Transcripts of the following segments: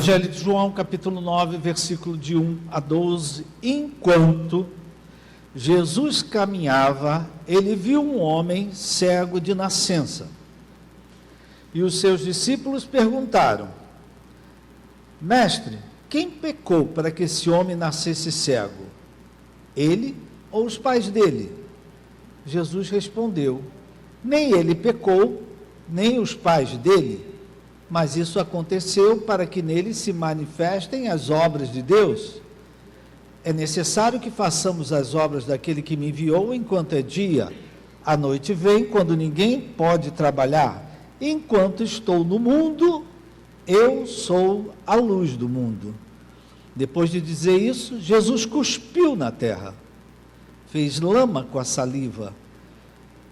Evangelho de João, capítulo 9, versículo de 1 a 12. Enquanto Jesus caminhava, ele viu um homem cego de nascença. E os seus discípulos perguntaram: Mestre, quem pecou para que esse homem nascesse cego? Ele ou os pais dele? Jesus respondeu: Nem ele pecou, nem os pais dele, mas isso aconteceu para que nele se manifestem as obras de Deus. É necessário que façamos as obras daquele que me enviou enquanto é dia. A noite vem quando ninguém pode trabalhar. Enquanto estou no mundo, eu sou a luz do mundo. Depois de dizer isso, Jesus cuspiu na terra, fez lama com a saliva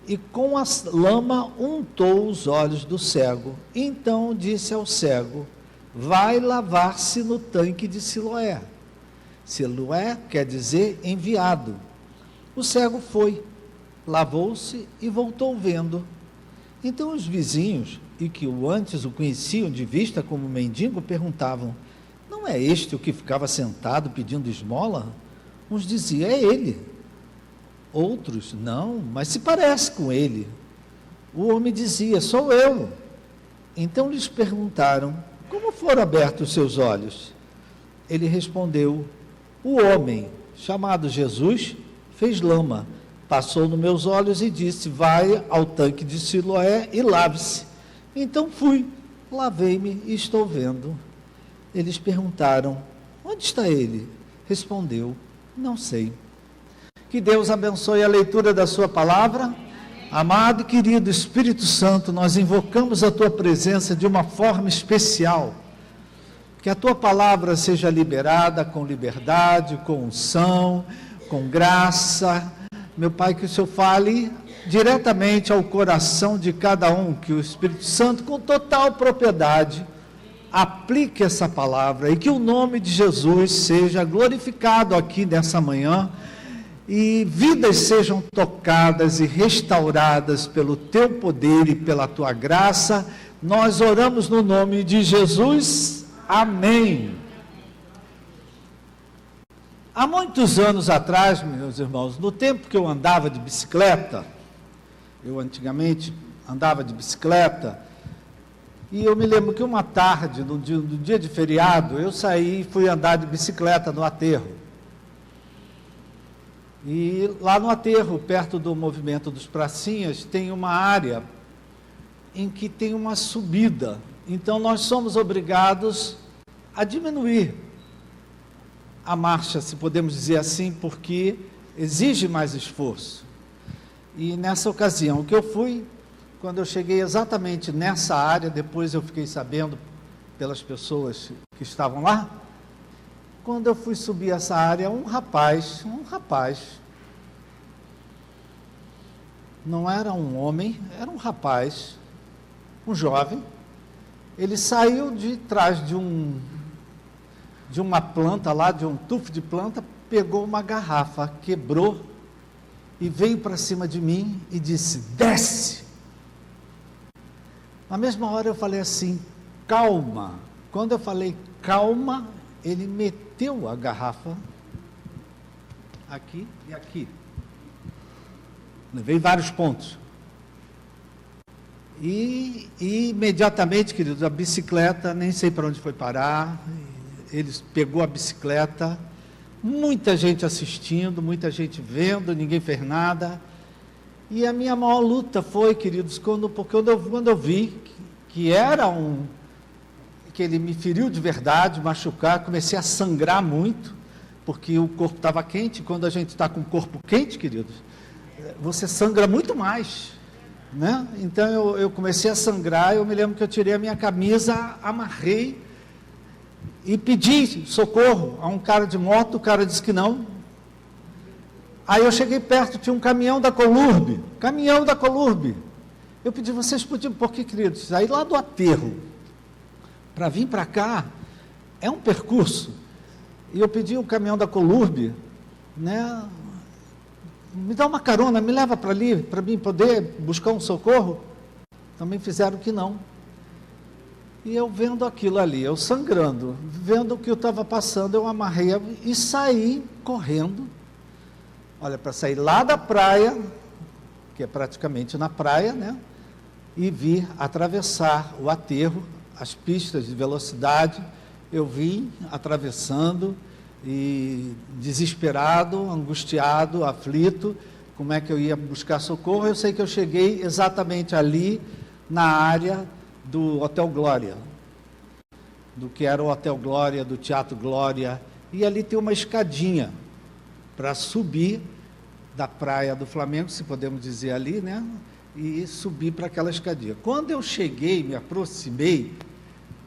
e com a lama untou os olhos do cego. Então disse ao cego: vai lavar-se no tanque de Siloé. Siloé quer dizer enviado. O cego foi, lavou-se e voltou vendo. Então os vizinhos, e que antes o conheciam de vista como mendigo, perguntavam: não é este o que ficava sentado pedindo esmola? Uns diziam: é ele. Outros: não, mas se parece com ele. O homem dizia: sou eu. Então lhes perguntaram: como foram abertos os seus olhos? Ele respondeu: o homem, chamado Jesus, fez lama, passou nos meus olhos e disse: vai ao tanque de Siloé e lave-se. Então fui, lavei-me e estou vendo. Eles perguntaram: onde está ele? Respondeu: não sei. Que Deus abençoe a leitura da sua palavra. Amado e querido Espírito Santo, nós invocamos a tua presença de uma forma especial. Que a tua palavra seja liberada com liberdade, com unção, com graça. Meu Pai, que o Senhor fale diretamente ao coração de cada um, que o Espírito Santo, com total propriedade, aplique essa palavra e que o nome de Jesus seja glorificado aqui nessa manhã e vidas sejam tocadas e restauradas pelo teu poder e pela tua graça. Nós oramos no nome de Jesus. Amém. Há muitos anos atrás, meus irmãos, no tempo que eu andava de bicicleta, eu antigamente andava de bicicleta, e eu me lembro que uma tarde, no dia de feriado, eu saí e fui andar de bicicleta no aterro. E lá no aterro, perto do movimento dos pracinhas, tem uma área em que tem uma subida. Então nós somos obrigados a diminuir a marcha, se podemos dizer assim, porque exige mais esforço. E nessa ocasião que eu fui, quando eu cheguei exatamente nessa área, depois eu fiquei sabendo pelas pessoas que estavam lá, quando eu fui subir essa área, um rapaz, não era um homem, era um rapaz, um jovem, ele saiu de trás de uma planta lá, de um tufo de planta, pegou uma garrafa, quebrou e veio para cima de mim e disse: desce. Na mesma hora eu falei assim: calma. Quando eu falei calma, ele meteu a garrafa aqui e aqui. Levei vários pontos. E imediatamente, queridos, a bicicleta, nem sei para onde foi parar, ele pegou a bicicleta, muita gente assistindo, muita gente vendo, ninguém fez nada. E a minha maior luta foi, queridos, quando eu vi que que ele me feriu de verdade, machucar, comecei a sangrar muito, porque o corpo estava quente. Quando a gente está com o corpo quente, queridos, você sangra muito mais, né? Então eu comecei a sangrar. Eu me lembro que eu tirei a minha camisa, amarrei e pedi socorro a um cara de moto. O cara disse que não. Aí eu cheguei perto, tinha um caminhão da Colurbe. Eu pedi: vocês podiam, porque, queridos, aí lá do aterro para vir para cá é um percurso. E eu pedi o caminhão da Colurbe, né? Me dá uma carona, me leva para ali, para mim poder buscar um socorro. Também fizeram que não. E eu vendo aquilo ali, eu sangrando, vendo o que eu estava passando, eu amarrei e saí correndo. Olha, para sair lá da praia, que é praticamente na praia, né? E vi atravessar o aterro, as pistas de velocidade. Eu vim atravessando e desesperado, angustiado, aflito. Como é que eu ia buscar socorro? Eu sei que eu cheguei exatamente ali, na área do Hotel Glória, do que era o Hotel Glória, do Teatro Glória, e ali tem uma escadinha para subir da praia do Flamengo, se podemos dizer ali, né? E subir para aquela escadinha. Quando eu cheguei, me aproximei,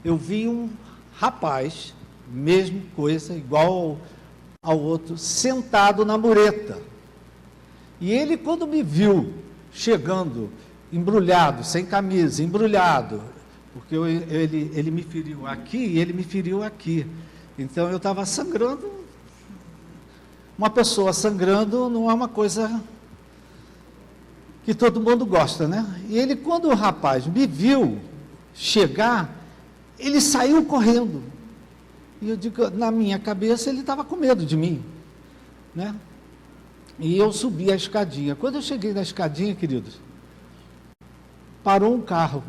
eu vi um rapaz, mesmo coisa, igual ao outro, sentado na mureta. E ele, quando me viu chegando, embrulhado, sem camisa, embrulhado, porque ele me feriu aqui e ele me feriu aqui. Então eu estava sangrando. Uma pessoa sangrando não é uma coisa que todo mundo gosta, né? E ele, quando o rapaz me viu chegar, ele saiu correndo. E eu digo, na minha cabeça, ele estava com medo de mim, né? E eu subi a escadinha. Quando eu cheguei na escadinha, queridos, parou um carro.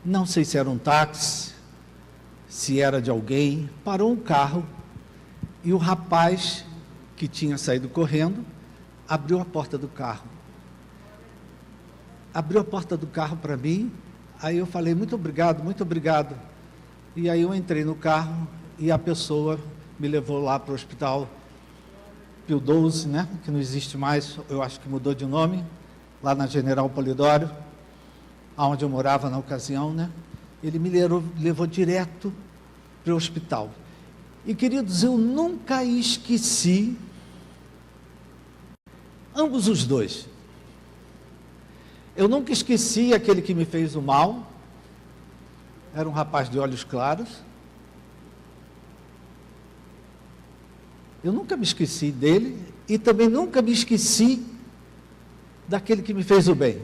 Não sei se era um táxi, se era de alguém. Parou um carro e o rapaz que tinha saído correndo abriu a porta do carro. Abriu a porta do carro para mim. Aí eu falei, muito obrigado, muito obrigado. E aí eu entrei no carro e a pessoa me levou lá para o hospital Pio XII, né? Que não existe mais, eu acho que mudou de nome, lá na General Polidório, onde eu morava na ocasião, né? Ele me levou direto para o hospital. E, queridos, eu nunca esqueci ambos os dois. Eu nunca esqueci aquele que me fez o mal, era um rapaz de olhos claros. Eu nunca me esqueci dele e também nunca me esqueci daquele que me fez o bem.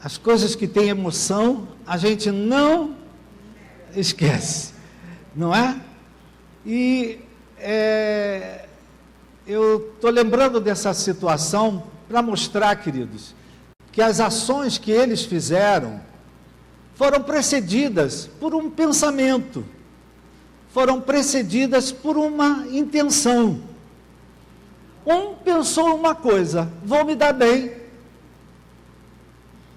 As coisas que têm emoção, a gente não esquece, não é? E eu estou lembrando dessa situação para mostrar, queridos, que as ações que eles fizeram foram precedidas por um pensamento, foram precedidas por uma intenção. Um pensou uma coisa, vou me dar bem,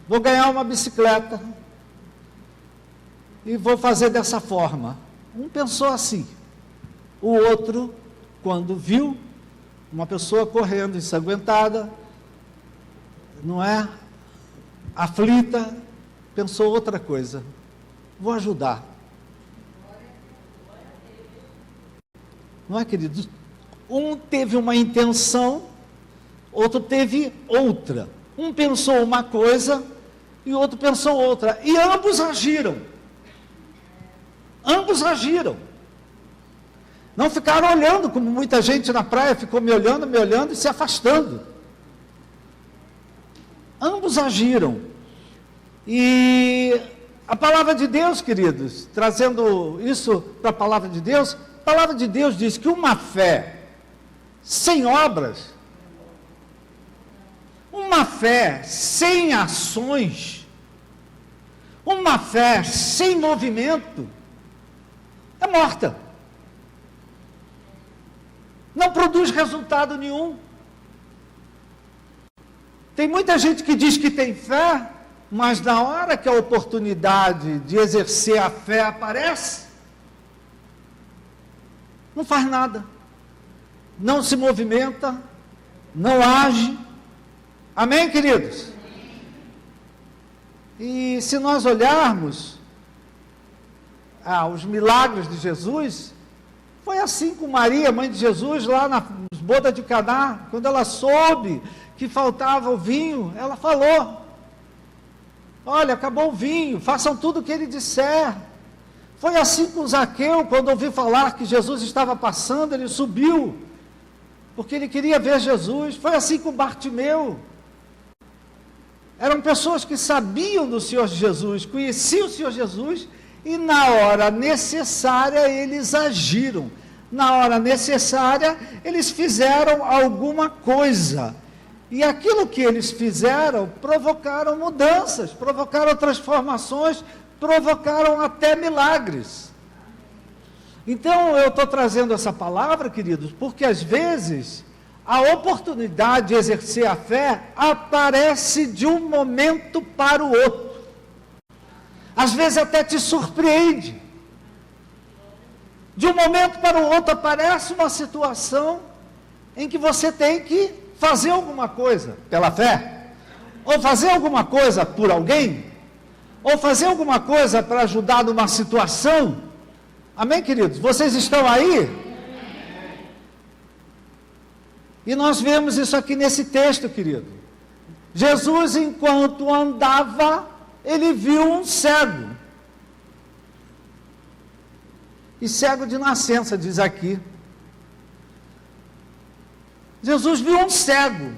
vou ganhar uma bicicleta e vou fazer dessa forma. Um pensou assim. O outro, quando viu uma pessoa correndo ensanguentada, não é? Aflita, pensou outra coisa. Vou ajudar. Não é, queridos? Um teve uma intenção, outro teve outra. Um pensou uma coisa e o outro pensou outra. E ambos agiram. Ambos agiram. Não ficaram olhando, como muita gente na praia ficou me olhando e se afastando. Ambos agiram. E a palavra de Deus, queridos, trazendo isso para a palavra de Deus, a palavra de Deus diz que uma fé sem obras, uma fé sem ações, uma fé sem movimento, é morta. Não produz resultado nenhum. Tem muita gente que diz que tem fé, mas na hora que a oportunidade de exercer a fé aparece, não faz nada, não se movimenta, não age. Amém, queridos? E se nós olharmos os milagres de Jesus, foi assim com Maria, mãe de Jesus, lá nas bodas de Caná, quando ela soube que faltava o vinho, ela falou, olha, acabou o vinho, façam tudo o que ele disser. Foi assim com Zaqueu, quando ouviu falar que Jesus estava passando, ele subiu, porque ele queria ver Jesus. Foi assim com Bartimeu. Eram pessoas que sabiam do Senhor Jesus, conheciam o Senhor Jesus, e na hora necessária eles agiram. Na hora necessária eles fizeram alguma coisa. E aquilo que eles fizeram provocaram mudanças, provocaram transformações, provocaram até milagres. Então eu estou trazendo essa palavra, queridos, porque às vezes a oportunidade de exercer a fé aparece de um momento para o outro. Às vezes até te surpreende. De um momento para o outro aparece uma situação em que você tem que fazer alguma coisa pela fé, ou fazer alguma coisa por alguém, ou fazer alguma coisa para ajudar numa situação. Amém, queridos? Vocês estão aí? E nós vemos isso aqui nesse texto, querido. Jesus, enquanto andava, ele viu um cego. E cego de nascença, diz aqui. Jesus viu um cego.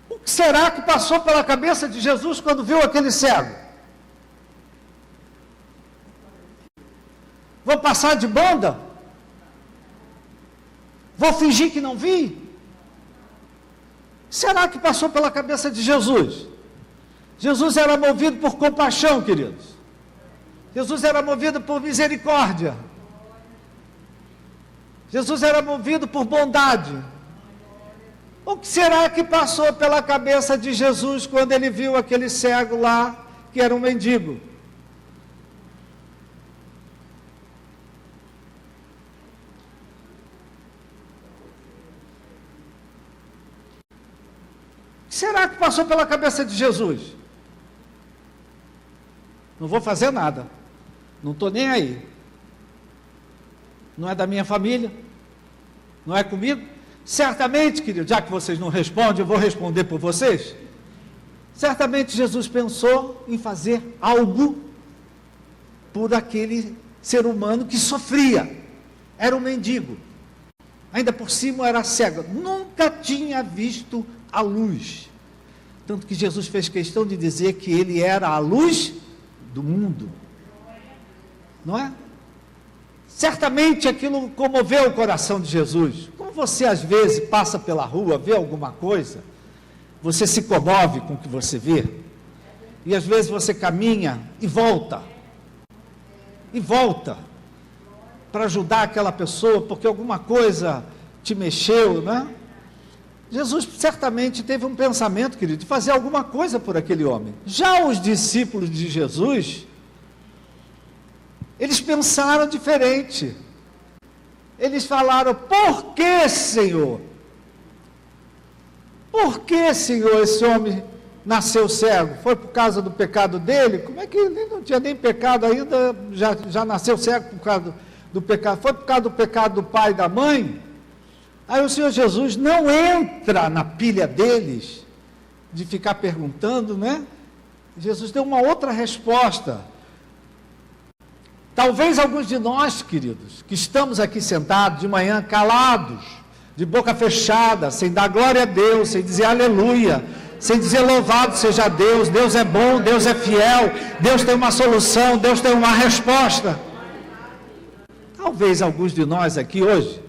O que será que passou pela cabeça de Jesus quando viu aquele cego? Vou passar de banda? Vou fingir que não vi? Será que passou pela cabeça de Jesus? Jesus era movido por compaixão, queridos. Jesus era movido por misericórdia. Jesus era movido por bondade. O que será que passou pela cabeça de Jesus quando ele viu aquele cego lá, que era um mendigo? O que será que passou pela cabeça de Jesus? Não vou fazer nada. Não estou nem aí. Não é da minha família. Não é comigo. Certamente, querido, já que vocês não respondem, eu vou responder por vocês. Certamente Jesus pensou em fazer algo por aquele ser humano que sofria. Era um mendigo. Ainda por cima era cego. Nunca tinha visto a luz. Tanto que Jesus fez questão de dizer que ele era a luz do mundo. Não é? Certamente aquilo comoveu o coração de Jesus. Como você às vezes passa pela rua, vê alguma coisa, você se comove com o que você vê, e às vezes você caminha e volta para ajudar aquela pessoa, porque alguma coisa te mexeu, né? Jesus certamente teve um pensamento, querido, de fazer alguma coisa por aquele homem. Já os discípulos de Jesus, eles pensaram diferente. Eles falaram: por que, Senhor? Por que, Senhor, esse homem nasceu cego? Foi por causa do pecado dele? Como é que ele não tinha nem pecado ainda, já nasceu cego por causa do pecado? Foi por causa do pecado do pai e da mãe? Aí o Senhor Jesus não entra na pilha deles, de ficar perguntando, né? Jesus deu uma outra resposta. Talvez alguns de nós, queridos, que estamos aqui sentados de manhã, calados, de boca fechada, sem dar glória a Deus, sem dizer aleluia, sem dizer louvado seja Deus, Deus é bom, Deus é fiel, Deus tem uma solução, Deus tem uma resposta. Talvez alguns de nós aqui hoje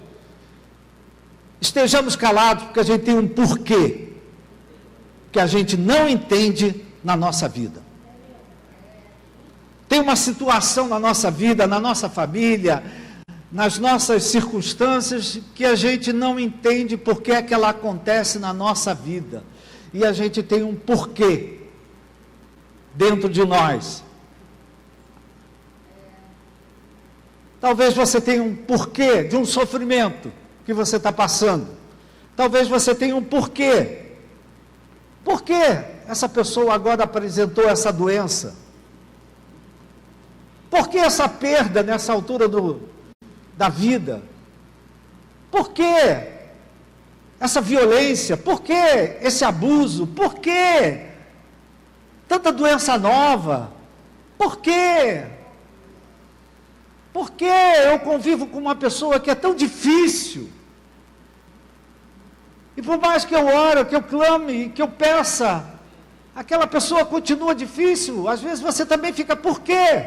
estejamos calados porque a gente tem um porquê que a gente não entende na nossa vida. Tem uma situação na nossa vida, na nossa família, nas nossas circunstâncias, que a gente não entende por que é que ela acontece na nossa vida. E a gente tem um porquê dentro de nós. Talvez você tenha um porquê de um sofrimento que você está passando. Talvez você tenha um porquê. Por que essa pessoa agora apresentou essa doença? Por que essa perda nessa altura da vida? Por que essa violência? Por que esse abuso? Por que tanta doença nova? Por quê? Por que eu convivo com uma pessoa que é tão difícil? E por mais que eu ore, que eu clame, que eu peça, Aquela pessoa continua difícil, às vezes você também fica, por quê?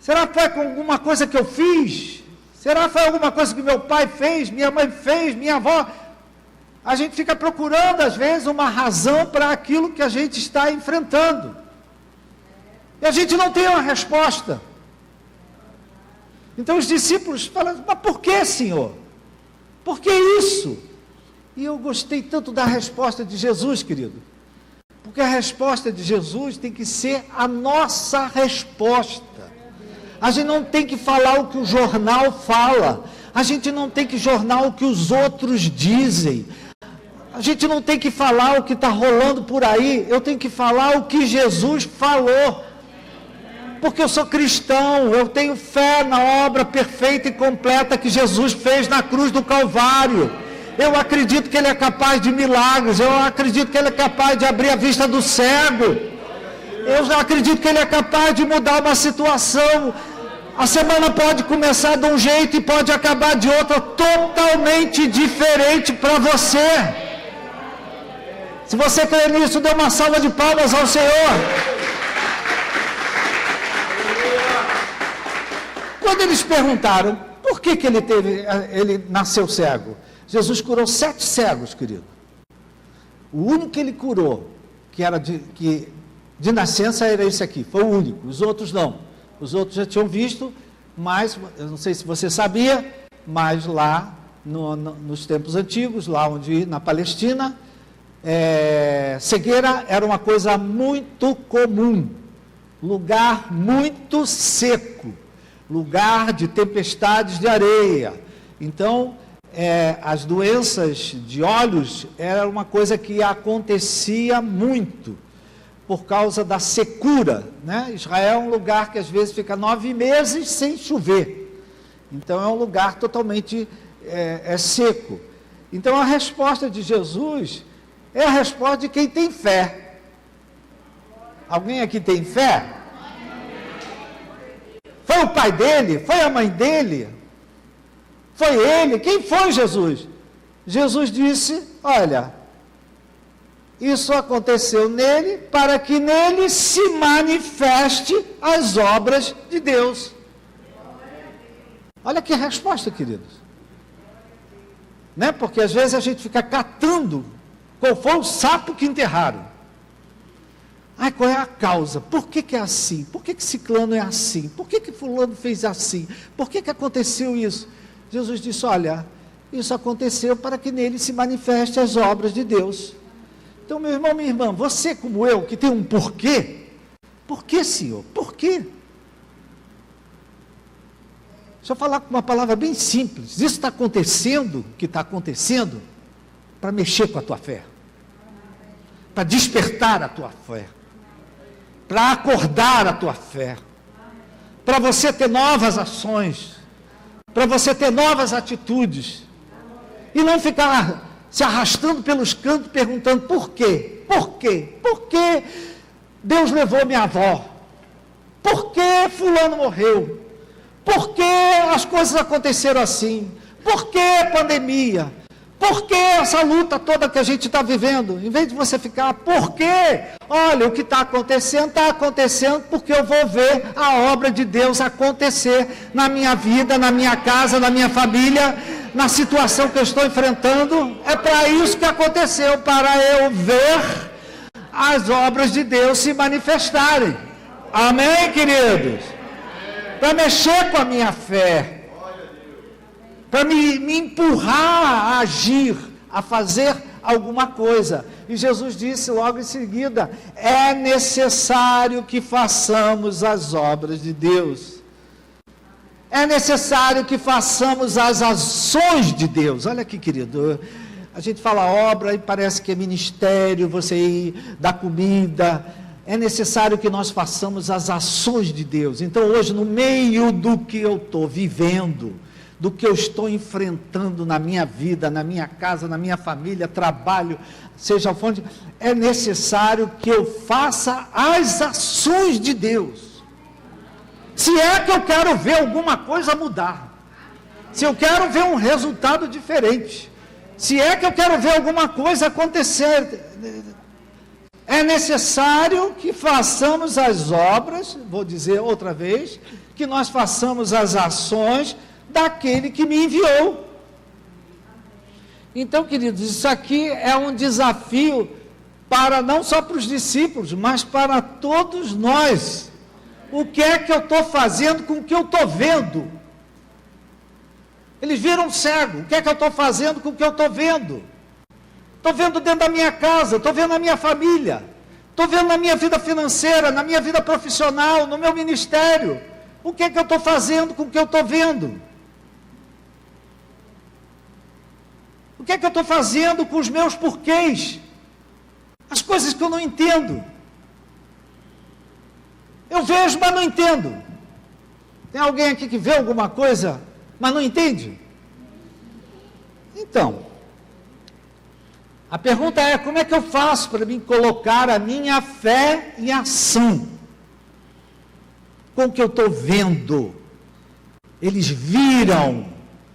Será que foi com alguma coisa que eu fiz? Será que foi alguma coisa que meu pai fez, minha mãe fez, minha avó? A gente fica procurando, às vezes, uma razão para aquilo que a gente está enfrentando. E a gente não tem uma resposta. Então os discípulos falam, mas por que, Senhor? Por que isso? E eu gostei tanto da resposta de Jesus, querido. Porque a resposta de Jesus tem que ser a nossa resposta. A gente não tem que falar o que o jornal fala. A gente não tem que jornar o que os outros dizem. A gente não tem que falar o que está rolando por aí. Eu tenho que falar o que Jesus falou. Porque eu sou cristão, eu tenho fé na obra perfeita e completa que Jesus fez na cruz do Calvário. Eu acredito que Ele é capaz de milagres, eu acredito que Ele é capaz de abrir a vista do cego. Eu acredito que Ele é capaz de mudar uma situação. A semana pode começar de um jeito e pode acabar de outra, totalmente diferente para você. Se você crê nisso, dê uma salva de palmas ao Senhor. Quando eles perguntaram, por que ele nasceu cego? Jesus curou 7 cegos, querido. O único que ele curou, que era de nascença, era esse aqui, foi o único, os outros não. Os outros já tinham visto, mas, eu não sei se você sabia, mas lá, nos tempos antigos, lá onde, na Palestina, cegueira era uma coisa muito comum, lugar muito seco, lugar de tempestades de areia. Então, as doenças de olhos era uma coisa que acontecia muito, por causa da secura, né? Israel é um lugar que às vezes fica 9 meses sem chover. Então é um lugar totalmente seco. Então a resposta de Jesus é a resposta de quem tem fé. Alguém aqui tem fé? Foi o pai dele? Foi a mãe dele? Foi ele? Quem foi Jesus? Jesus disse, olha, isso aconteceu nele, para que nele se manifeste as obras de Deus. Olha que resposta, queridos. Né? Porque às vezes a gente fica catando qual foi o sapo que enterraram. Ai, qual é a causa? Por que é assim? Por que ciclano é assim? Por que fulano fez assim? Por que aconteceu isso? Jesus disse, olha, isso aconteceu para que nele se manifeste as obras de Deus. Então, meu irmão, minha irmã, você como eu, que tem um porquê, por que, Senhor? Por quê? Deixa eu falar com uma palavra bem simples. Isso está acontecendo, o que está acontecendo, para mexer com a tua fé, para despertar a tua fé, para acordar a tua fé, para você ter novas ações, para você ter novas atitudes, e não ficar se arrastando pelos cantos, perguntando por quê? Por quê? Por que Deus levou minha avó? Por que fulano morreu? Por que as coisas aconteceram assim? Por que pandemia? Por que essa luta toda que a gente está vivendo? Em vez de você ficar, por quê? Olha, o que está acontecendo porque eu vou ver a obra de Deus acontecer na minha vida, na minha casa, na minha família, na situação que eu estou enfrentando. É para isso que aconteceu, para eu ver as obras de Deus se manifestarem. Amém, queridos? Para mexer com a minha fé, para me empurrar a agir, a fazer alguma coisa. E Jesus disse logo em seguida, é necessário que façamos as obras de Deus. É necessário que façamos as ações de Deus. Olha aqui, querido, a gente fala obra e parece que é ministério, você ir dar comida. É necessário que nós façamos as ações de Deus. Então hoje, no meio do que eu estou vivendo, do que eu estou enfrentando na minha vida, na minha casa, na minha família, trabalho, seja onde, é necessário que eu faça as ações de Deus. Se é que eu quero ver alguma coisa mudar, se eu quero ver um resultado diferente, se é que eu quero ver alguma coisa acontecer, é necessário que façamos as obras, vou dizer outra vez, que nós façamos as ações daquele que me enviou. Então, queridos, isso aqui é um desafio para não só para os discípulos, mas para todos nós. O que é que eu estou fazendo com o que eu estou vendo? Eles viram cego. O que é que eu estou fazendo com o que eu estou vendo? Estou vendo dentro da minha casa, estou vendo na minha família, estou vendo na minha vida financeira, na minha vida profissional, no meu ministério. O que é que eu estou fazendo com o que eu estou vendo? O que é que eu estou fazendo com os meus porquês? As coisas que eu não entendo. Eu vejo, mas não entendo. Tem alguém aqui que vê alguma coisa, mas não entende? Então, a pergunta é, como é que eu faço para mim colocar a minha fé em ação? Com o que eu estou vendo. Eles viram,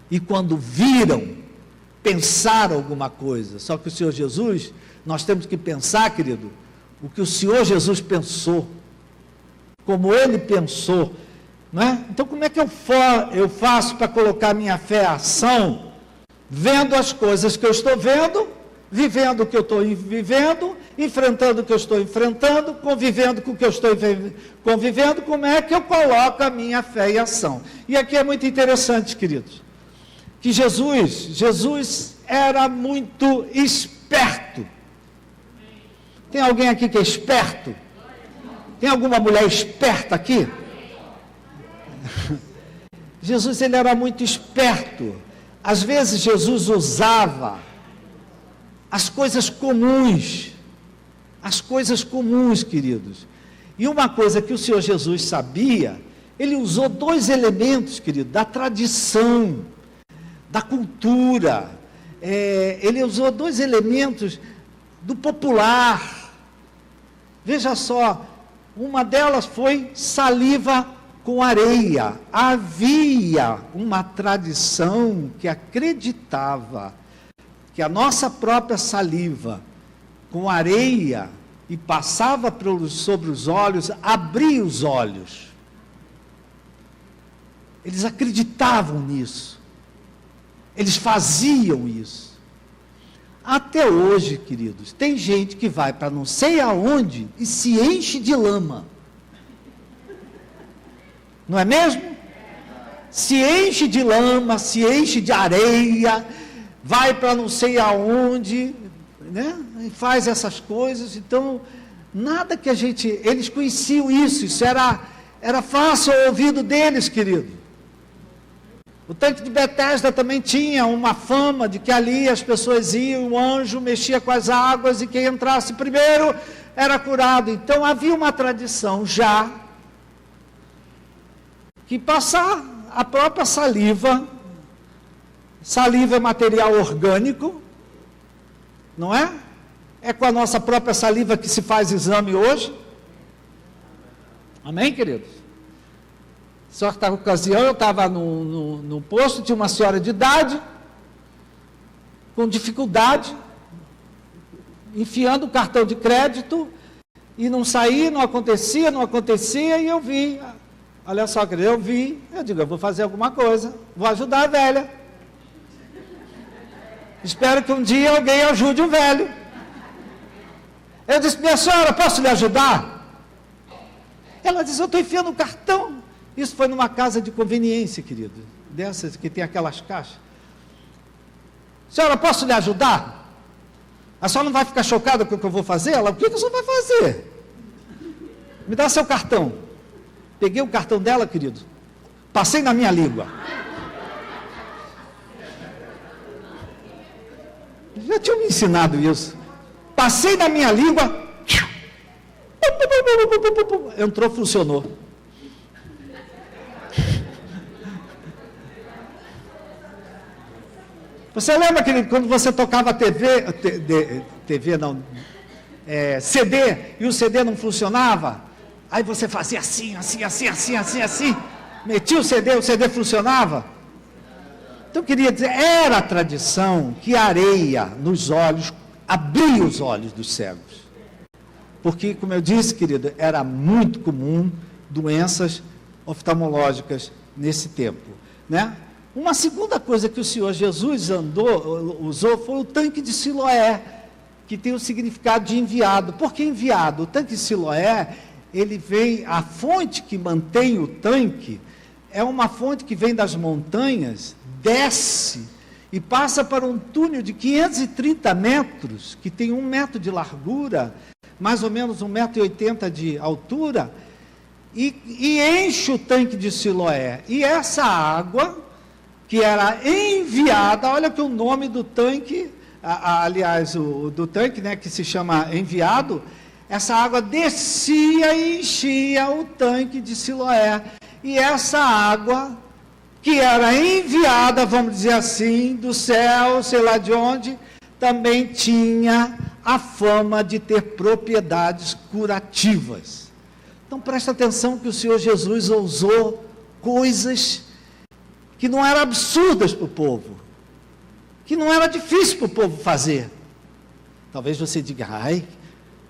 e quando viram, pensaram alguma coisa. Só que o Senhor Jesus, nós temos que pensar, querido, o que o Senhor Jesus pensou, como Ele pensou, não é? Então, como é que eu faço para colocar minha fé em ação, vendo as coisas que eu estou vendo, vivendo o que eu estou vivendo, enfrentando o que eu estou enfrentando, convivendo com o que eu estou convivendo, como é que eu coloco a minha fé em ação? E aqui é muito interessante, queridos, que Jesus era muito esperto. Tem alguém aqui que é esperto? Tem alguma mulher esperta aqui? Jesus, ele era muito esperto. Às vezes Jesus usava as coisas comuns, queridos. E uma coisa que o Senhor Jesus sabia, ele usou dois elementos, querido, da tradição, da cultura. Ele usou dois elementos do popular. Veja só, uma delas foi saliva com areia. Havia uma tradição que acreditava que a nossa própria saliva com areia e passava sobre os olhos, abria os olhos. Eles acreditavam nisso. Eles faziam isso. Até hoje, queridos, tem gente que vai para não sei aonde e se enche de lama. Não é mesmo? Se enche de lama, se enche de areia, vai para não sei aonde, né? E faz essas coisas. Então, nada que eles conheciam isso era fácil ao ouvido deles, querido. O tanque de Betesda também tinha uma fama de que ali as pessoas iam, o anjo mexia com as águas e quem entrasse primeiro era curado. Então havia uma tradição já que passar a própria saliva é material orgânico, não é? É com a nossa própria saliva que se faz exame hoje. Amém, queridos? Certa ocasião eu estava no posto, tinha uma senhora de idade, com dificuldade, enfiando o cartão de crédito, e não saía, não acontecia, e eu vi, olha só, eu digo, eu vou fazer alguma coisa, vou ajudar a velha. Espero que um dia alguém ajude o velho. Eu disse, minha senhora, posso lhe ajudar? Ela disse, eu estou enfiando o cartão. Isso foi numa casa de conveniência, querido, dessas que tem aquelas caixas. Senhora, posso lhe ajudar? A senhora não vai ficar chocada com o que eu vou fazer? Ela, o que a senhora vai fazer? Me dá seu cartão. Peguei o cartão dela, querido, passei na minha língua. Já tinham me ensinado isso. Passei na minha língua, entrou, funcionou. Você lembra que quando você tocava CD, e o CD não funcionava? Aí você fazia assim, metia o CD funcionava? Então, queria dizer, era a tradição que a areia nos olhos abria os olhos dos cegos. Porque, como eu disse, querido, era muito comum doenças oftalmológicas nesse tempo, né? Uma segunda coisa que o Senhor Jesus usou foi o tanque de Siloé, que tem o significado de enviado. Por que enviado? O tanque de Siloé, ele vem, a fonte que mantém o tanque, é uma fonte que vem das montanhas, desce e passa para um túnel de 530 metros, que tem 1 metro de largura, mais ou menos 1,80 m de altura, e enche o tanque de Siloé. E essa água, que era enviada, olha que o nome do tanque, aliás, do tanque, né, que se chama enviado, essa água descia e enchia o tanque de Siloé. E essa água, que era enviada, vamos dizer assim, do céu, sei lá de onde, também tinha a fama de ter propriedades curativas. Então presta atenção que o Senhor Jesus usou coisas que não eram absurdas para o povo, que não era difícil para o povo fazer. Talvez você diga, ai,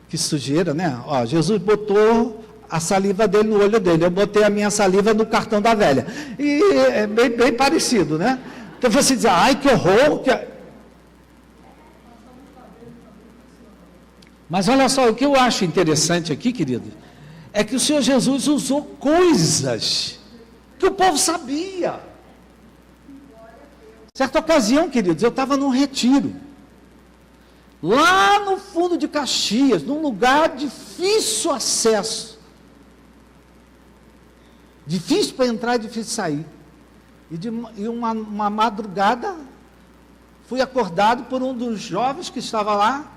que sujeira, né? Ó, Jesus botou a saliva dele no olho dele, eu botei a minha saliva no cartão da velha. E é bem parecido, né? Então você diz, ai, que horror. Mas olha só, o que eu acho interessante aqui, querido, é que o Senhor Jesus usou coisas que o povo sabia. Certa ocasião, queridos, eu estava num retiro, lá no fundo de Caxias, num lugar difícil acesso, difícil para entrar e difícil sair, e uma madrugada, fui acordado por um dos jovens que estava lá.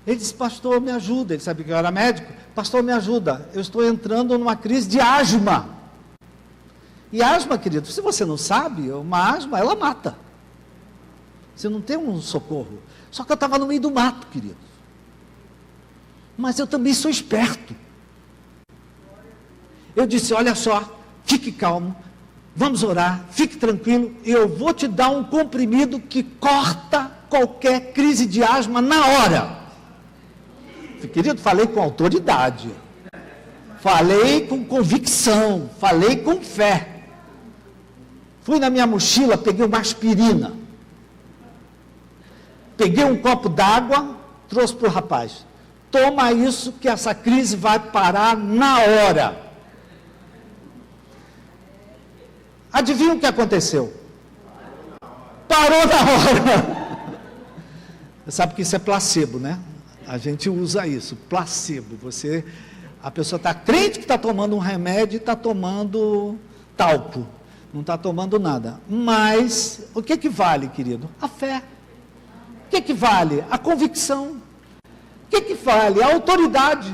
Ele disse, pastor, me ajuda. Ele sabia que eu era médico. Pastor, me ajuda, eu estou entrando numa crise de asma. E asma, querido, se você não sabe, uma asma, ela mata. Você não tem um socorro. Só que eu estava no meio do mato, querido. Mas eu também sou esperto. Eu disse, olha só, fique calmo, vamos orar, fique tranquilo, eu vou te dar um comprimido que corta qualquer crise de asma na hora. Querido, falei com autoridade, falei com convicção, falei com fé. Fui na minha mochila, peguei uma aspirina, peguei um copo d'água, trouxe para o rapaz. Toma isso que essa crise vai parar na hora. Adivinha o que aconteceu? Parou na hora. Você sabe que isso é placebo, né? A gente usa isso, placebo. A pessoa está crente que está tomando um remédio e está tomando talco. Não está tomando nada. Mas, o que vale, querido? A fé. O que vale? A convicção. O que vale? A autoridade.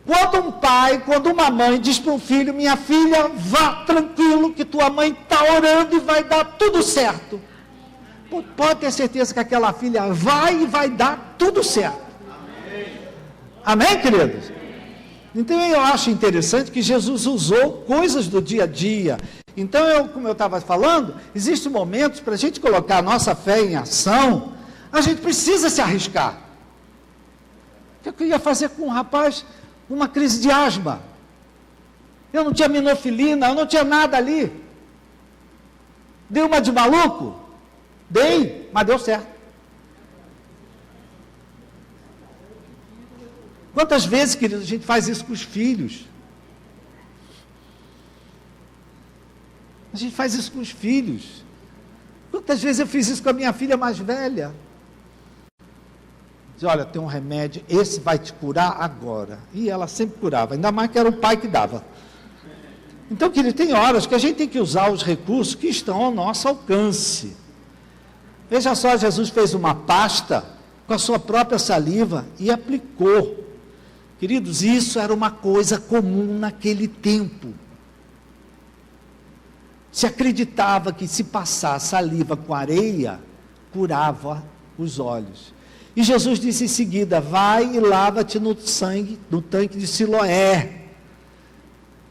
Quando um pai, quando uma mãe diz para um filho, minha filha, vá tranquilo, que tua mãe está orando e vai dar tudo certo. Pode ter certeza que aquela filha vai e vai dar tudo certo. Amém, queridos? Então eu acho interessante que Jesus usou coisas do dia a dia. Então, como eu estava falando, existem momentos para a gente colocar a nossa fé em ação, a gente precisa se arriscar. O que eu ia fazer com um rapaz, uma crise de asma? Eu não tinha minofilina, eu não tinha nada ali. Dei uma de maluco? Dei, mas deu certo. Quantas vezes, queridos, a gente faz isso com os filhos? A gente faz isso com os filhos. Quantas vezes eu fiz isso com a minha filha mais velha? Diz, olha, tem um remédio, esse vai te curar agora. E ela sempre curava, ainda mais que era o pai que dava. Então, querido, tem horas que a gente tem que usar os recursos que estão ao nosso alcance. Veja só, Jesus fez uma pasta com a sua própria saliva e aplicou. Queridos, isso era uma coisa comum naquele tempo. Se acreditava que se passar saliva com areia, curava os olhos. E Jesus disse em seguida, vai e lava-te no tanque de Siloé.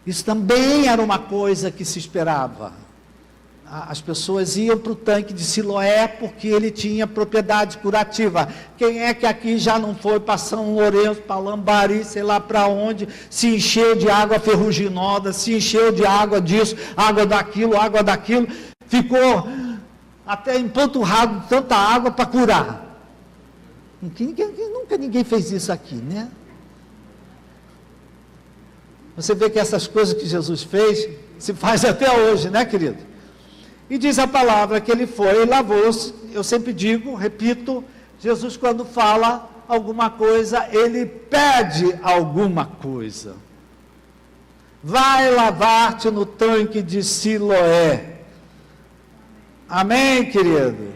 Isso também era uma coisa que se esperava. as pessoas iam para o tanque de Siloé porque ele tinha propriedade curativa. Quem é que aqui já não foi para São Lourenço, para Lambari, sei lá para onde, se encheu de água ferruginosa, se encheu de água disso, água daquilo, ficou até empanturrado de tanta água para curar. Nunca ninguém fez isso aqui, né? Você vê que essas coisas que Jesus fez, se faz até hoje, né, querido? E diz a palavra que ele foi e lavou-se. Eu sempre digo, repito, Jesus quando fala alguma coisa, ele pede alguma coisa. Vai lavar-te no tanque de Siloé. Amém, querido?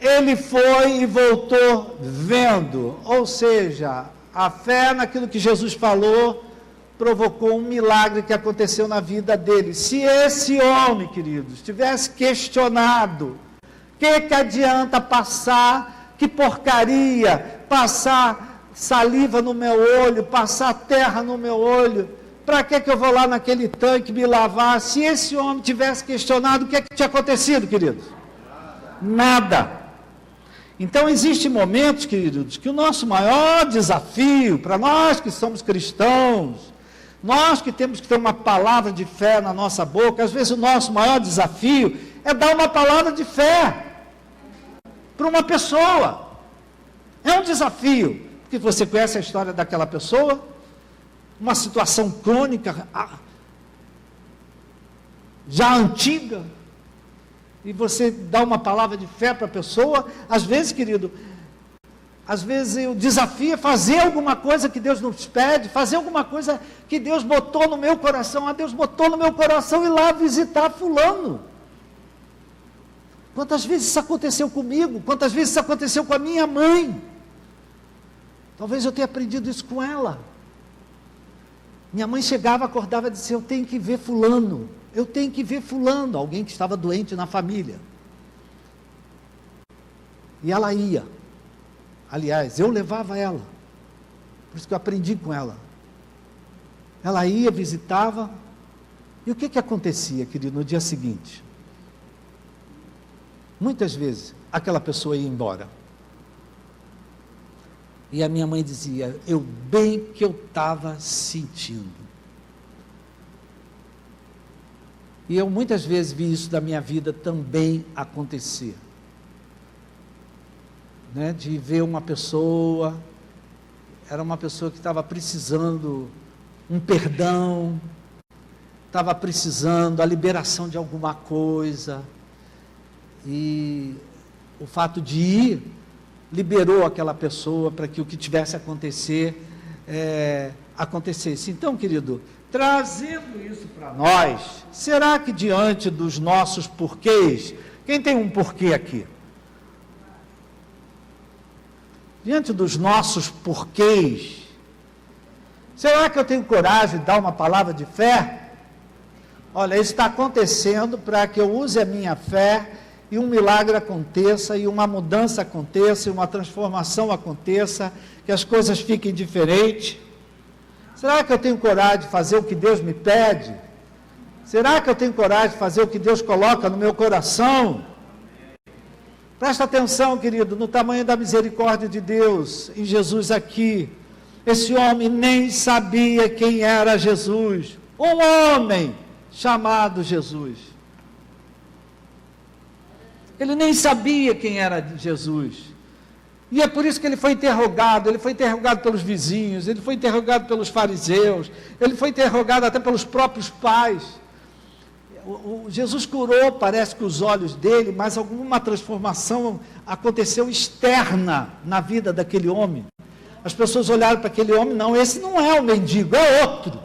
Ele foi e voltou vendo, ou seja, a fé naquilo que Jesus falou provocou um milagre que aconteceu na vida dele. Se esse homem, queridos, tivesse questionado, que adianta passar, que porcaria, passar saliva no meu olho, passar terra no meu olho, para que eu vou lá naquele tanque me lavar? Se esse homem tivesse questionado, o que tinha acontecido, queridos? Nada. Então, existem momentos, queridos, que o nosso maior desafio, para nós que somos cristãos, nós que temos que ter uma palavra de fé na nossa boca, às vezes o nosso maior desafio é dar uma palavra de fé para uma pessoa. É um desafio, porque você conhece a história daquela pessoa, uma situação crônica, já antiga, e você dá uma palavra de fé para a pessoa. Às vezes, querido, o desafio é fazer alguma coisa que Deus nos pede, fazer alguma coisa que Deus botou no meu coração. Deus botou no meu coração ir lá visitar fulano. Quantas vezes isso aconteceu comigo? Quantas vezes isso aconteceu com a minha mãe? Talvez eu tenha aprendido isso com ela. Minha mãe chegava, acordava e dizia: eu tenho que ver fulano, eu tenho que ver fulano, alguém que estava doente na família. E ela ia. Aliás, eu levava ela, por isso que eu aprendi com ela. Ela ia, visitava, e o que acontecia, querido, no dia seguinte? Muitas vezes, aquela pessoa ia embora. E a minha mãe dizia: eu bem que eu estava sentindo. E eu muitas vezes vi isso da minha vida também acontecer. Né, de ver uma pessoa, era uma pessoa que estava precisando um perdão, estava precisando a liberação de alguma coisa, e o fato de ir, liberou aquela pessoa para que o que tivesse a acontecer, acontecesse. Então, querido, trazendo isso para nós, será que diante dos nossos porquês, quem tem um porquê aqui? Diante dos nossos porquês, será que eu tenho coragem de dar uma palavra de fé? Olha, isso está acontecendo para que eu use a minha fé e um milagre aconteça, e uma mudança aconteça, e uma transformação aconteça, que as coisas fiquem diferentes. Será que eu tenho coragem de fazer o que Deus me pede? Será que eu tenho coragem de fazer o que Deus coloca no meu coração? Presta atenção, querido, no tamanho da misericórdia de Deus, em Jesus aqui. Esse homem nem sabia quem era Jesus. Um homem chamado Jesus. Ele nem sabia quem era Jesus. E é por isso que ele foi interrogado pelos vizinhos, ele foi interrogado pelos fariseus, ele foi interrogado até pelos próprios pais. Jesus curou, parece que os olhos dele, mas alguma transformação aconteceu externa na vida daquele homem. As pessoas olharam para aquele homem: não, esse não é o mendigo, é outro.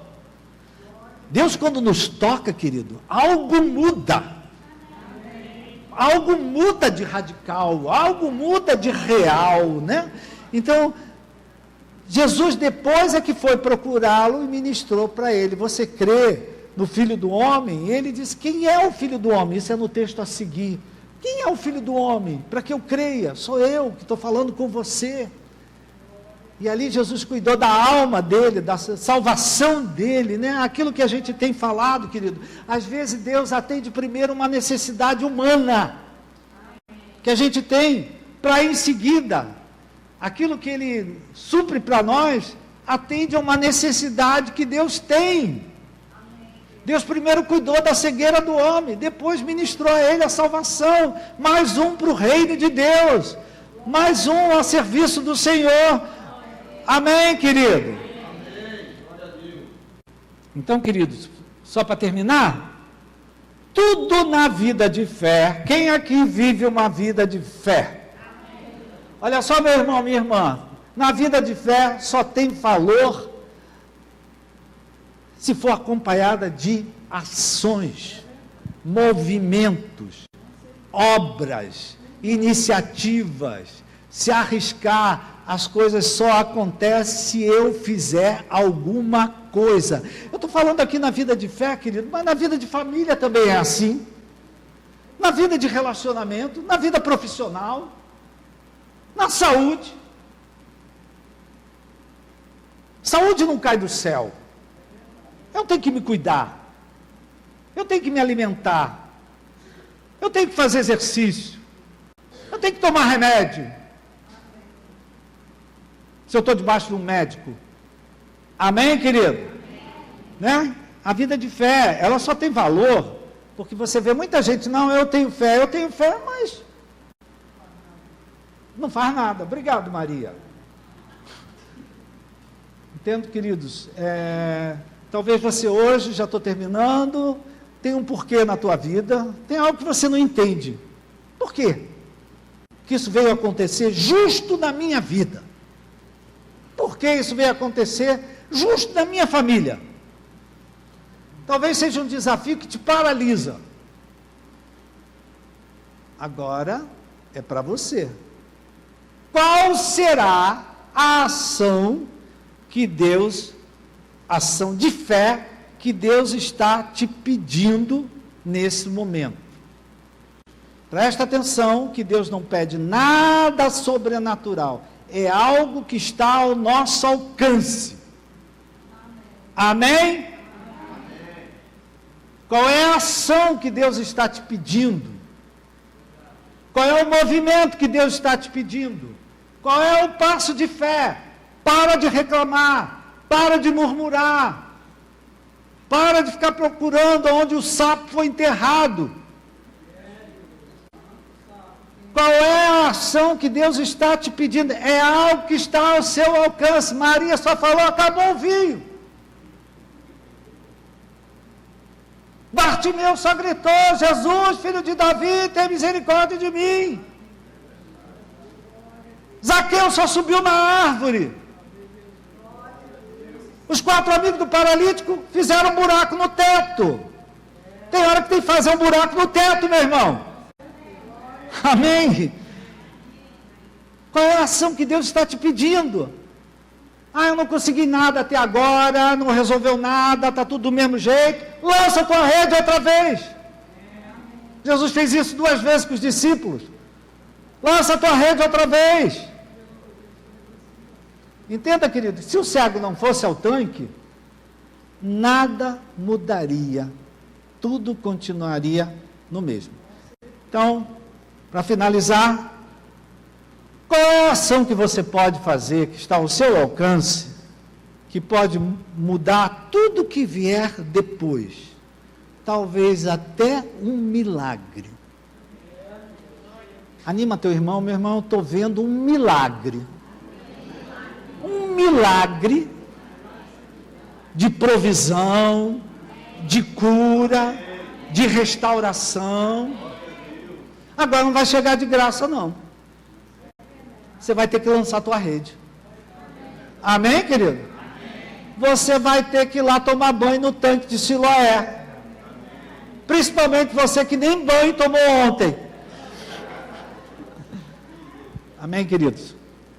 Deus, quando nos toca, querido, algo muda. Algo muda de radical, algo muda de real, né? Então, Jesus depois é que foi procurá-lo e ministrou para ele: você crê no Filho do Homem? E ele diz: quem é o Filho do Homem? Isso é no texto a seguir. Quem é o Filho do Homem? Para que eu creia, sou eu que estou falando com você. E ali Jesus cuidou da alma dele, da salvação dele, né? Aquilo que a gente tem falado, querido. Às vezes Deus atende primeiro uma necessidade humana que a gente tem, para em seguida, aquilo que Ele supre para nós, atende a uma necessidade que Deus tem. Deus primeiro cuidou da cegueira do homem, depois ministrou a ele a salvação, mais um para o reino de Deus, mais um a serviço do Senhor. Amém, querido? Então, queridos, só para terminar, tudo na vida de fé, quem aqui vive uma vida de fé? Olha só, meu irmão, minha irmã, na vida de fé só tem valor se for acompanhada de ações, movimentos, obras, iniciativas. Se arriscar, as coisas só acontecem se eu fizer alguma coisa. Eu estou falando aqui na vida de fé, querido, mas na vida de família também é assim. Na vida de relacionamento, na vida profissional, na saúde. Saúde não cai do céu. Eu tenho que me cuidar. Eu tenho que me alimentar. Eu tenho que fazer exercício. Eu tenho que tomar remédio. Se eu estou debaixo de um médico. Amém, querido? Né? A vida de fé, ela só tem valor, porque você vê muita gente, não, eu tenho fé, mas não faz nada. Obrigado, Maria. Entendo, queridos? Talvez você hoje, já estou terminando, tem um porquê na tua vida, tem algo que você não entende. Por quê? Que isso veio acontecer justo na minha vida. Por que isso veio acontecer justo na minha família? Talvez seja um desafio que te paralisa. Agora é para você. Qual será a ação que Deus, ação de fé, que Deus está te pedindo nesse momento? Presta atenção que Deus não pede nada sobrenatural. É algo que está ao nosso alcance. Amém? Amém? Qual é a ação que Deus está te pedindo? Qual é o movimento que Deus está te pedindo? Qual é o passo de fé? Para de reclamar, para de murmurar, para de ficar procurando onde o sapo foi enterrado. Qual é a ação que Deus está te pedindo? É algo que está ao seu alcance. Maria só falou, acabou o vinho. Bartimeu só gritou, Jesus, filho de Davi, tem misericórdia de mim. Zaqueu só subiu na árvore. Os 4 amigos do paralítico fizeram um buraco no teto. Tem hora que tem que fazer um buraco no teto, meu irmão. Amém? Qual é a ação que Deus está te pedindo? Eu não consegui nada até agora, não resolveu nada, está tudo do mesmo jeito. Lança a tua rede outra vez. Jesus fez isso 2 vezes com os discípulos. Lança a tua rede outra vez. Entenda, querido, se o cego não fosse ao tanque, nada mudaria. Tudo continuaria no mesmo. Então, para finalizar, qual é a ação que você pode fazer, que está ao seu alcance, que pode mudar tudo que vier depois? Talvez até um milagre. Anima teu irmão, meu irmão, eu estou vendo um milagre. Um milagre de provisão, de cura, de restauração. Agora não vai chegar de graça, não. Você vai ter que lançar a tua rede. Amém, querido? Amém. Você vai ter que ir lá tomar banho no tanque de Siloé. Principalmente você que nem banho tomou ontem. Amém, queridos?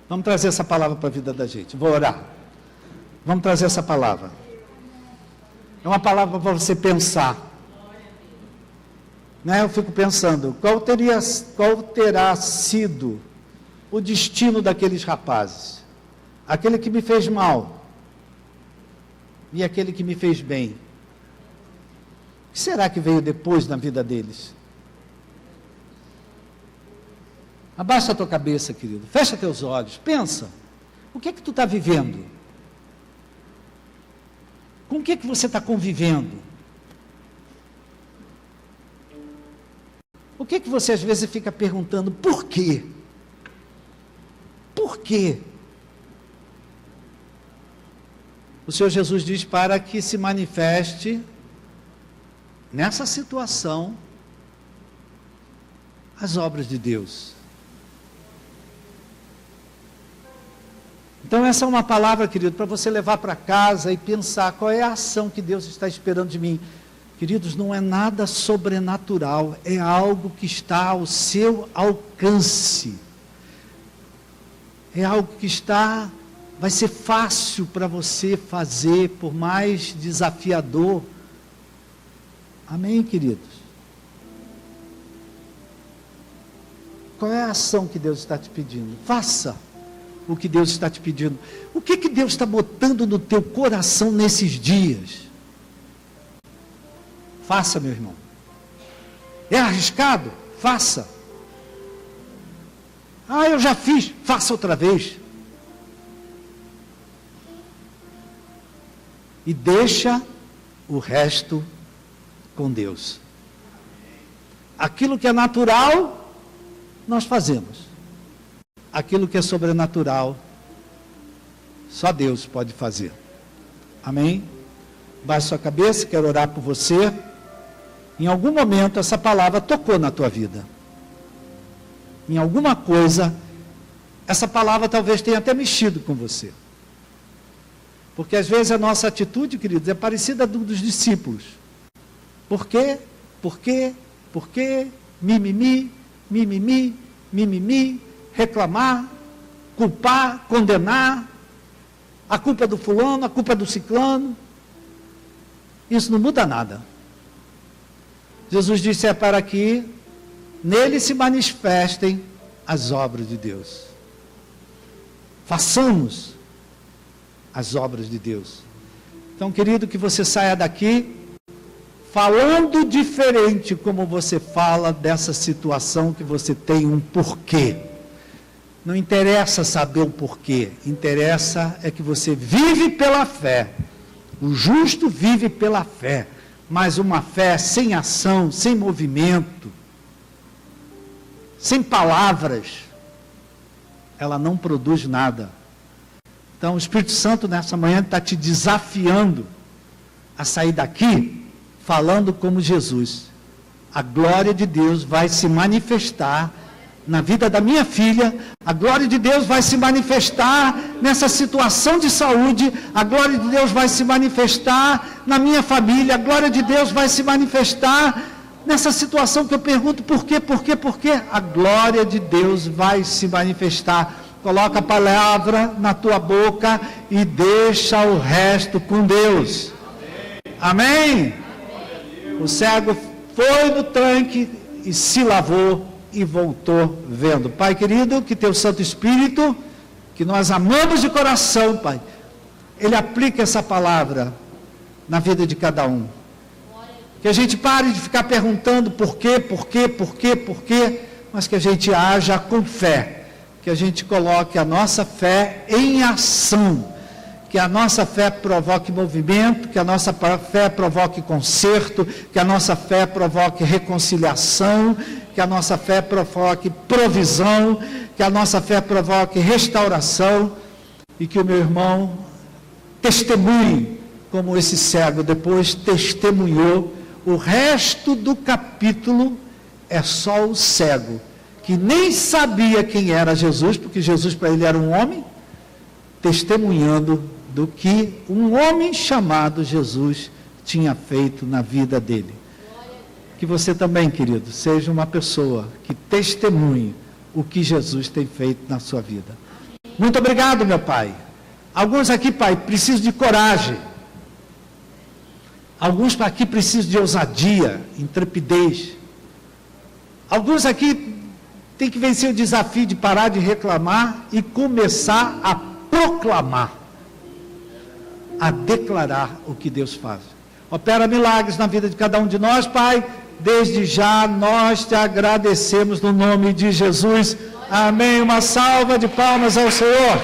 Vamos trazer essa palavra para a vida da gente. Vou orar. Vamos trazer essa palavra. É uma palavra para você pensar. Eu fico pensando, qual terá sido o destino daqueles rapazes? aquele que me fez mal e aquele que me fez bem. O que será que veio depois na vida deles? Abaixa a tua cabeça, querido, fecha teus olhos, pensa, o que é que tu está vivendo? Com o que é que você está convivendo? O que é que você às vezes fica perguntando, por quê? Por quê? O Senhor Jesus diz para que se manifeste nessa situação as obras de Deus. Então essa é uma palavra, querido, para você levar para casa e pensar qual é a ação que Deus está esperando de mim. Queridos, não é nada sobrenatural, é algo que está ao seu alcance. É algo que vai ser fácil para você fazer, por mais desafiador. Amém, queridos? Qual é a ação que Deus está te pedindo? Faça o que Deus está te pedindo. O que Deus está botando no teu coração nesses dias? Faça, meu irmão. É arriscado? Faça. Ah, eu já fiz. Faça outra vez. E deixa o resto com Deus. Aquilo que é natural, nós fazemos. Aquilo que é sobrenatural, só Deus pode fazer. Amém? Baixe sua cabeça, quero orar por você. Em algum momento essa palavra tocou na tua vida. Em alguma coisa, essa palavra talvez tenha até mexido com você. Porque às vezes a nossa atitude, queridos, é parecida dos discípulos. Por quê? Por quê? Por quê? Mimimi, mimimi, mimimi, reclamar, culpar, condenar, a culpa é do fulano, a culpa é do ciclano. Isso não muda nada. Jesus disse, é para que nele se manifestem as obras de Deus. Façamos as obras de Deus. Então, querido, que você saia daqui falando diferente como você fala dessa situação que você tem um porquê. Não interessa saber o porquê, interessa é que você vive pela fé. O justo vive pela fé, mas uma fé sem ação, sem movimento, sem palavras, ela não produz nada. Então o Espírito Santo nessa manhã está te desafiando a sair daqui falando como Jesus. A glória de Deus vai se manifestar na vida da minha filha, a glória de Deus vai se manifestar nessa situação de saúde, a glória de Deus vai se manifestar na minha família, a glória de Deus vai se manifestar nessa situação que eu pergunto, por quê? A glória de Deus vai se manifestar. Coloca a palavra na tua boca e deixa o resto com Deus. Amém? O cego foi no tanque e se lavou e voltou vendo. Pai querido, que teu Santo Espírito, que nós amamos de coração, Pai, ele aplica essa palavra na vida de cada um. Que a gente pare de ficar perguntando por quê, mas que a gente haja com fé, que a gente coloque a nossa fé em ação, que a nossa fé provoque movimento, que a nossa fé provoque conserto, que a nossa fé provoque reconciliação, que a nossa fé provoque provisão, que a nossa fé provoque restauração, e que o meu irmão testemunhe, como esse cego depois testemunhou. O resto do capítulo é só o cego, que nem sabia quem era Jesus, porque Jesus para ele era um homem, testemunhando do que um homem chamado Jesus tinha feito na vida dele. Que você também, querido, seja uma pessoa que testemunhe o que Jesus tem feito na sua vida. Muito obrigado, meu Pai. Alguns aqui, Pai, precisam de coragem. Alguns aqui precisam de ousadia, intrepidez. Alguns aqui têm que vencer o desafio de parar de reclamar e começar a proclamar, a declarar o que Deus faz. Opera milagres na vida de cada um de nós, Pai. Desde já nós te agradecemos no nome de Jesus. Amém. Uma salva de palmas ao Senhor.